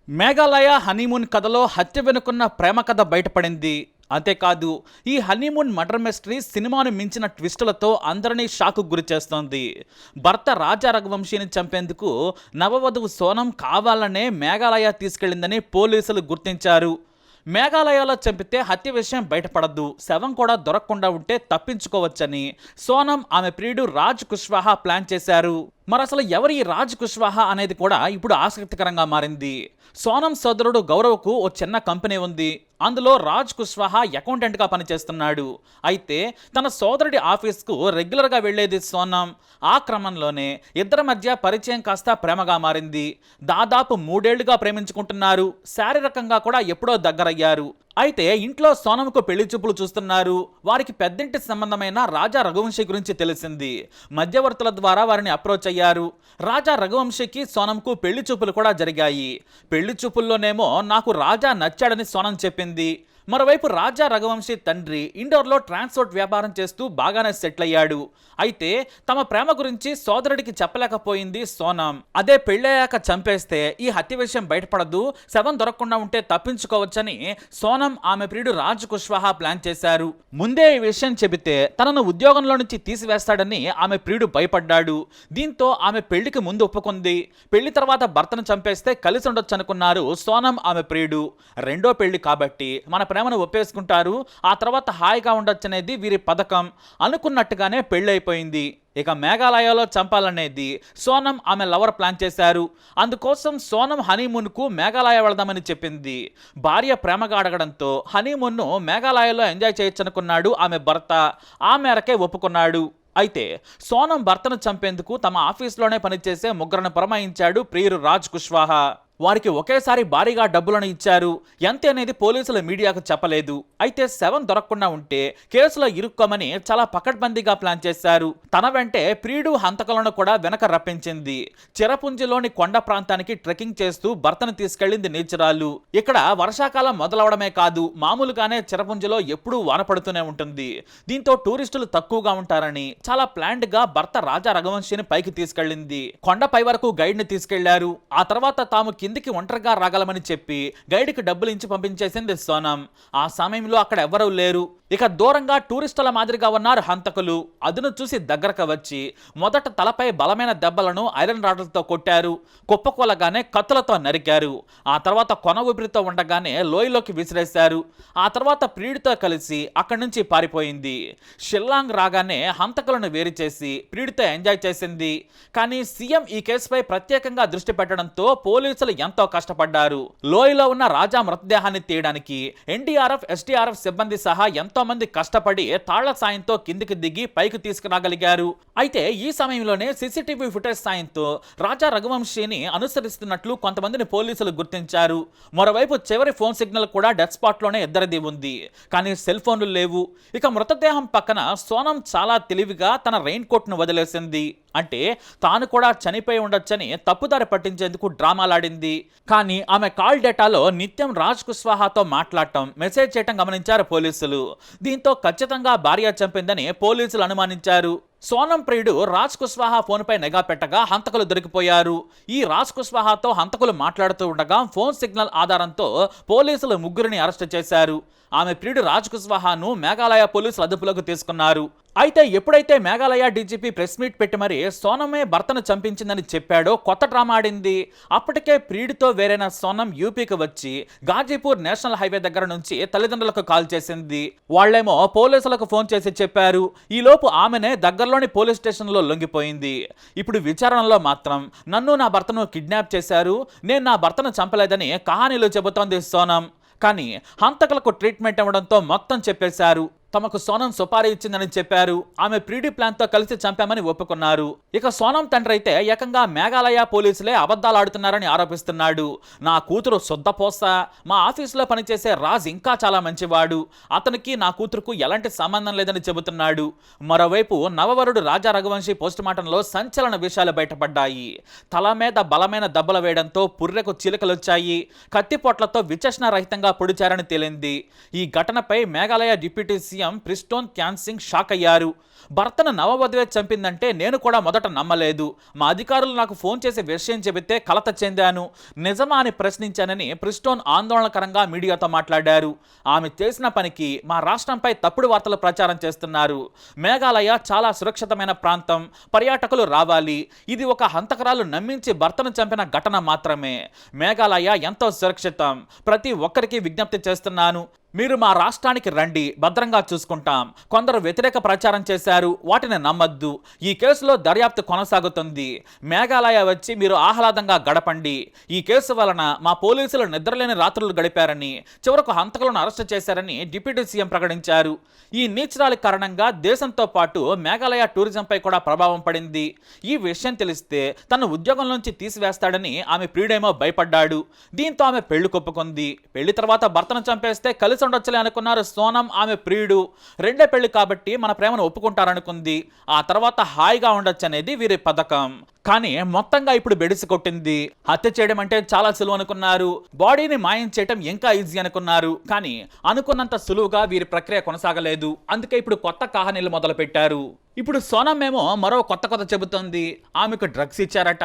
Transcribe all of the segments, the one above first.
Meghalaya honeymoon కథలో హత్య వెనుకున్న ప్రేమ కథ బయటపడింది. అంతేకాదు ఈ హనీమూన్ మర్డర్ మిస్టరీ సినిమాను మించిన ట్విస్టులతో అందరినీ షాకు గురి చేస్తోంది. భర్త రాజా రఘువంశీని చంపేందుకు నవవధువు సోనం కావాలనే మేఘాలయ తీసుకెళ్లిందని పోలీసులు గుర్తించారు. మేఘాలయలో చంపితే హత్య విషయం బయటపడద్దు, శవం కూడా దొరకకుండా ఉంటే తప్పించుకోవచ్చని సోనం ఆమె ప్రియుడు రాజ్ కుష్వాహా ప్లాన్ చేశారు. మరి అసలు ఎవరి రాజ్ కుష్వాహా అనేది కూడా ఇప్పుడు ఆసక్తికరంగా మారింది. సోనం సోదరుడు గౌరవ్కు ఓ చిన్న కంపెనీ ఉంది. అందులో రాజ్ కుష్వాహా అకౌంటెంట్గా పనిచేస్తున్నాడు. అయితే తన సోదరుడి ఆఫీస్కు రెగ్యులర్గా వెళ్లేది సోనం. ఆ క్రమంలోనే ఇద్దరి మధ్య పరిచయం కాస్త ప్రేమగా మారింది. దాదాపు 3 ఏళ్లుగా ప్రేమించుకుంటున్నారు. శారీరకంగా కూడా ఎప్పుడో దగ్గరయ్యారు. అయితే ఇంట్లో సోనంకు పెళ్లి చూపులు చూస్తున్నారు. వారికి పెద్దింటి సంబంధమైన రాజా రఘువంశీ గురించి తెలిసింది. మధ్యవర్తుల ద్వారా వారిని అప్రోచ్ అయ్యారు. రాజా రఘువంశీకి సోనంకు పెళ్లి చూపులు కూడా జరిగాయి. పెళ్లి చూపుల్లోనేమో నాకు రాజా నచ్చాడని సోనం చెప్పింది. మరోవైపు రాజా రఘువంశీ తండ్రి ఇండోర్లో ట్రాన్స్పోర్ట్ వ్యాపారం చేస్తూ బాగానే సెటిల్ అయ్యాడు. అయితే తమ ప్రేమ గురించి సోదరుడికి చెప్పలేకపోయింది సోనం. అదే పెళ్ళయ్యాక చంపేస్తే ఈ హత్య విషయం బయటపడదు, శవం దొరకకుండా ఉంటే తప్పించుకోవచ్చని సోనం ఆమె ప్రియుడు రాజ్ కుష్వాహా ప్లాన్ చేశారు. ముందే ఈ విషయం చెబితే తనను ఉద్యోగంలో నుంచి తీసివేస్తాడని ఆమె ప్రియుడు భయపడ్డాడు. దీంతో ఆమె పెళ్లికి ముందు ఒప్పుకుంది. పెళ్లి తర్వాత భర్తను చంపేస్తే కలిసి ఉండొచ్చు అనుకున్నారు సోనం ఆమె ప్రియుడు. రెండో పెళ్లి కాబట్టి మన ప్రేమను ఒప్పేసుకుంటారు, ఆ తర్వాత హాయిగా ఉండొచ్చనేది వీరి పథకం. అనుకున్నట్టుగానే పెళ్ళైపోయింది. ఇక మేఘాలయలో చంపాలనేది సోనం ఆమె లవర్ ప్లాన్ చేశారు. అందుకోసం సోనం హనీమూన్కు మేఘాలయ వెళదామని చెప్పింది. భార్య ప్రేమగా అడగడంతో హనీమూన్ను మేఘాలయలో ఎంజాయ్ చేయొచ్చనుకున్నాడు ఆమె భర్త. ఆ మేరకే ఒప్పుకున్నాడు. అయితే సోనం భర్తను చంపేందుకు తమ ఆఫీస్లోనే పనిచేసే ముగ్గురును పురమాయించాడు ప్రియుడు రాజ్ కుష్వాహా. వారికి ఒకేసారి భారీగా డబ్బులను ఇచ్చారు. ఎంత అనేది పోలీసులు మీడియాకు చెప్పలేదు. అయితే శవం దొరకకుండా ఉంటే కేసులో ఇరుక్కోమని చాలా పకడ్బందీగా ప్లాన్ చేశారు. తన వెంటే ప్రియుడు హంతకులను కూడా వెనక రప్పించింది. చిరపుంజిలోని కొండ ప్రాంతానికి ట్రెక్కింగ్ చేస్తూ భర్తను తీసుకెళ్లింది నేచురాలు. ఇక్కడ వర్షాకాలం మొదలవడమే కాదు, మామూలుగానే చిరపుంజిలో ఎప్పుడూ వాన పడుతూనే ఉంటుంది. దీంతో టూరిస్టులు తక్కువగా ఉంటారని చాలా ప్లాన్డ్ గా భర్త రాజా రఘువంశీని పైకి తీసుకెళ్లింది. కొండపై వరకు గైడ్ ని తీసుకెళ్లారు. ఆ తర్వాత తాము కిందికి ఒంటరిగా రాగలమని చెప్పి గైడ్కి డబ్బులు ఇచ్చి పంపించేసింది సోనం. ఆ సమయంలో అక్కడ ఎవరూ లేరు. ఇక దూరంగా టూరిస్టుల మాదిరిగా ఉన్నారు హంతకులు. అదును చూసి దగ్గరకు వచ్చి మొదట తలపై బలమైన దెబ్బలను ఐరన్ రాడ్లతో కొట్టారు. కుప్పకూలగానే కత్తులతో నరికారు. ఆ తర్వాత కొన ఊపిరితో ఉండగానే లోయలోకి విసిరేశారు. ఆ తర్వాత ప్రియుడితో కలిసి అక్కడి నుంచి పారిపోయింది. షిల్లాంగ్ రాగానే హంతకులను వేరు చేసి ప్రియుడితో ఎంజాయ్ చేసింది. కానీ సీఎం ఈ కేసుపై ప్రత్యేకంగా దృష్టి పెట్టడంతో పోలీసులు ఎంతో కష్టపడ్డారు. లోయలో ఉన్న రాజా మృతదేహాన్ని తీయడానికి ఎన్డీఆర్ఎఫ్, ఎస్డీఆర్ఎఫ్ సిబ్బంది సహా ఎంతో మంది కష్టపడి తాళ్ల సాయంతో కిందికి దిగి పైకి తీసుకురాగలిగారు. అయితే ఈ సమయంలోనే సీసీటీవీ ఫుటేజ్ సాయంతో రాజా రఘువంశీని అనుసరిస్తున్నట్లు కొంతమందిని పోలీసులు గుర్తించారు. మరోవైపు చివరి ఫోన్ సిగ్నల్ కూడా డెత్ స్పాట్ లోనే ఇద్దరిది ఉంది, కానీ సెల్ ఫోన్లు లేవు. ఇక మృతదేహం పక్కన సోనం చాలా తెలివిగా తన రెయిన్ కోట్ ను వదిలేసింది. అంటే తాను కూడా చనిపోయి ఉండొచ్చని తప్పుదారి పట్టించేందుకు డ్రామాలాడింది. కానీ ఆమె కాల్ డేటాలో నిత్యం రాజ్ కుష్వాహాతో మాట్లాడటం, మెసేజ్ చేయటం గమనించారు పోలీసులు. దీంతో ఖచ్చితంగా భార్య చంపిందని పోలీసులు అనుమానించారు. సోనం ప్రియుడు రాజ్ కుష్వాహా ఫోన్పై నిఘా పెట్టగా హంతకులు దొరికిపోయారు. ఈ రాజ్ కుష్వాహాతో హంతకులు మాట్లాడుతూ ఉండగా ఫోన్ సిగ్నల్ ఆధారంతో పోలీసులు ముగ్గురిని అరెస్టు చేశారు. ఆమె ప్రియుడు రాజ్ కుష్వాహాను మేఘాలయ పోలీసులు అదుపులోకి తీసుకున్నారు. అయితే ఎప్పుడైతే మేఘాలయ డీజీపీ ప్రెస్ మీట్ పెట్టి మరి సోనమే భర్తను చంపించిందని చెప్పాడో కొత్త డ్రామా ఆడింది. అప్పటికే ప్రియుడితో వేరైన సోనం యూపీకి వచ్చి గాజీపూర్ నేషనల్ హైవే దగ్గర నుంచి తల్లిదండ్రులకు కాల్ చేసింది. వాళ్లేమో పోలీసులకు ఫోన్ చేసి చెప్పారు. ఈలోపు ఆమెనే దగ్గరలోని పోలీస్ స్టేషన్లో లొంగిపోయింది. ఇప్పుడు విచారణలో మాత్రం నన్ను నా భర్తను కిడ్నాప్ చేశారు, నేను నా భర్తను చంపలేదని కహానీలు చెబుతోంది సోనం. కానీ హంతకులకు ట్రీట్మెంట్ ఇవ్వడంతో మొత్తం చెప్పేశారు. తమకు సోనం సుపారీ ఇచ్చిందని చెప్పారు. ఆమె ప్రీడి ప్లాన్తో కలిసి చంపామని ఒప్పుకున్నారు. ఇక సోనం తండ్రి అయితే ఏకంగా మేఘాలయ పోలీసులే అబద్ధాలు ఆడుతున్నారని ఆరోపిస్తున్నాడు. నా కూతురు శుద్ధపోస, మా ఆఫీసులో పనిచేసే రాజ్ ఇంకా చాలా మంచివాడు, అతనికి నా కూతురుకు ఎలాంటి సంబంధం లేదని చెబుతున్నాడు. మరోవైపు నవవరుడు రాజా రఘువంశీ పోస్టుమార్టంలో సంచలన విషయాలు బయటపడ్డాయి. తల మీద బలమైన దెబ్బలు వేయడంతో పుర్రెకు చిలుకలొచ్చాయి. కత్తిపోట్లతో విచక్షణ రహితంగా పొడిచారని తేలింది. ఈ ఘటనపై Meghalaya deputy CM Prestone Tynsong shock అయ్యారు. భర్తను నవవధువే చంపిందంటే నేను కూడా మొదట నమ్మలేదు. మా అధికారులు నాకు ఫోన్ చేసి విషయం చెబితే కలత చెందాను. నిజమా అని ప్రశ్నించానని ప్రిస్టోన్ ఆందోళనకరంగా మీడియాతో మాట్లాడారు. ఆమె చేసిన పనికి మా రాష్ట్రంపై తప్పుడు వార్తలు ప్రచారం చేస్తున్నారు. మేఘాలయ చాలా సురక్షితమైన ప్రాంతం, పర్యాటకులు రావాలి. ఇది ఒక హంతకరాలు నమ్మించి భర్తను చంపిన ఘటన మాత్రమే. మేఘాలయ ఎంతో సురక్షితం. ప్రతి ఒక్కరికి విజ్ఞప్తి చేస్తున్నాను, మీరు మా రాష్ట్రానికి రండి, భద్రంగా చూసుకుంటాం. కొందరు వ్యతిరేక ప్రచారం చేశారు, వాటిని నమ్మద్దు. ఈ కేసులో దర్యాప్తు కొనసాగుతుంది. మేఘాలయ వచ్చి మీరు ఆహ్లాదంగా గడపండి. ఈ కేసు వలన మా పోలీసులు నిద్రలేని రాత్రులు గడిపారని, చివరకు హంతకులను అరెస్టు చేశారని డిప్యూటీ సీఎం ప్రకటించారు. ఈ నీచరాలి కారణంగా దేశంతో పాటు మేఘాలయ టూరిజంపై కూడా ప్రభావం పడింది. ఈ విషయం తెలిస్తే తన ఉద్యోగం నుంచి తీసివేస్తాడని ఆమె ప్రియుడేమో భయపడ్డాడు. దీంతో ఆమె పెళ్లి కొప్పుకుంది. పెళ్లి తర్వాత భర్తను చంపేస్తే కలిసి ఉండొచ్చులే అనుకున్నారు సోనం, ఆమె ప్రియుడు. రెండే పెళ్లి కాబట్టి మన ప్రేమను ఒప్పుకుంటారనుకుంది. ఆ తర్వాత హాయిగా ఉండొచ్చు అనేది వీరి పథకం. కానీ మొత్తంగా ఇప్పుడు బెడిసి కొట్టింది. హత్య చేయడం అంటే చాలా సులువు అనుకున్నారు, బాడీని మాయం చేయడం ఇంకా ఈజీ అనుకున్నారు. కానీ అనుకున్నంత సులువుగా వీరి ప్రక్రియ కొనసాగలేదు. అందుకే ఇప్పుడు కొత్త కహానీలు మొదలు పెట్టారు. ఇప్పుడు సోనం ఏమో మరో కొత్త చెబుతోంది. ఆమెకు డ్రగ్స్ ఇచ్చారట.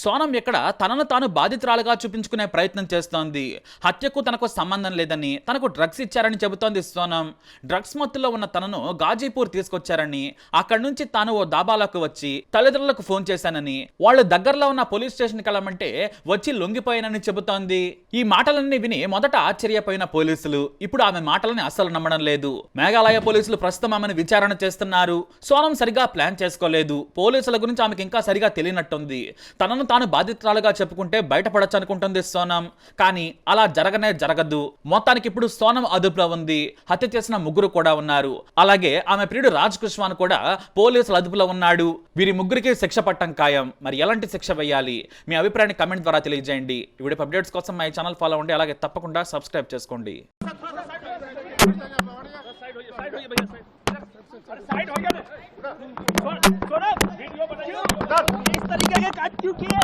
సోనం ఇక్కడ తనను తాను బాధితురాలుగా చూపించుకునే ప్రయత్నం చేస్తోంది. హత్యకు తనకు సంబంధం లేదని, తనకు డ్రగ్స్ ఇచ్చారని చెబుతోంది సోనం. డ్రగ్స్ మత్తులో ఉన్న తనను గాజీపూర్ తీసుకొచ్చారని, అక్కడి నుంచి తాను ఓ దాబాలకు వచ్చి తల్లిదండ్రులకు ఫోన్ చేశానని, వాళ్ళు దగ్గరలో ఉన్న పోలీస్ స్టేషన్కి వెళ్ళమంటే వచ్చి లొంగిపోయానని చెబుతోంది. ఈ మాటలన్నీ విని మొదట ఆశ్చర్యపోయిన పోలీసులు ఇప్పుడు ఆమె మాటలని అస్సలు నమ్మడం లేదు. మేఘాలయ పోలీసులు ప్రస్తుతం ఆమెను విచారణ చేస్తున్నారు. సోనం సరిగా ప్లాన్ చేసుకోలేదు. పోలీసుల గురించి ఆమెకి ఇంకా సరిగా తెలియనట్టుంది. తనను తాను బాధితురాలుగా చెప్పుకుంటే బయటపడచ్చు అనుకుంటుంది సోనం. కానీ అలా జరగదు. మొత్తానికి ఇప్పుడు సోనం అదుపులో ఉంది. హత్య చేసిన ముగ్గురు కూడా ఉన్నారు. అలాగే ఆమె ప్రియుడు రాజ్ కుష్వాన్ కూడా పోలీసుల అదుపులో ఉన్నాడు. వీరి ముగ్గురికి శిక్ష పట్టం ఖాయం. మరి ఎలాంటి శిక్ష వేయాలి? మీ అభిప్రాయాన్ని కమెంట్ ద్వారా తెలియజేయండి. ఈ వీడియో అప్డేట్స్ కోసం మా ఛానల్ ఫాలో అవ్వండి. అలాగే తప్పకుండా సబ్స్క్రైబ్ చేసుకోండి. इस तरीके के काट क्यों किए?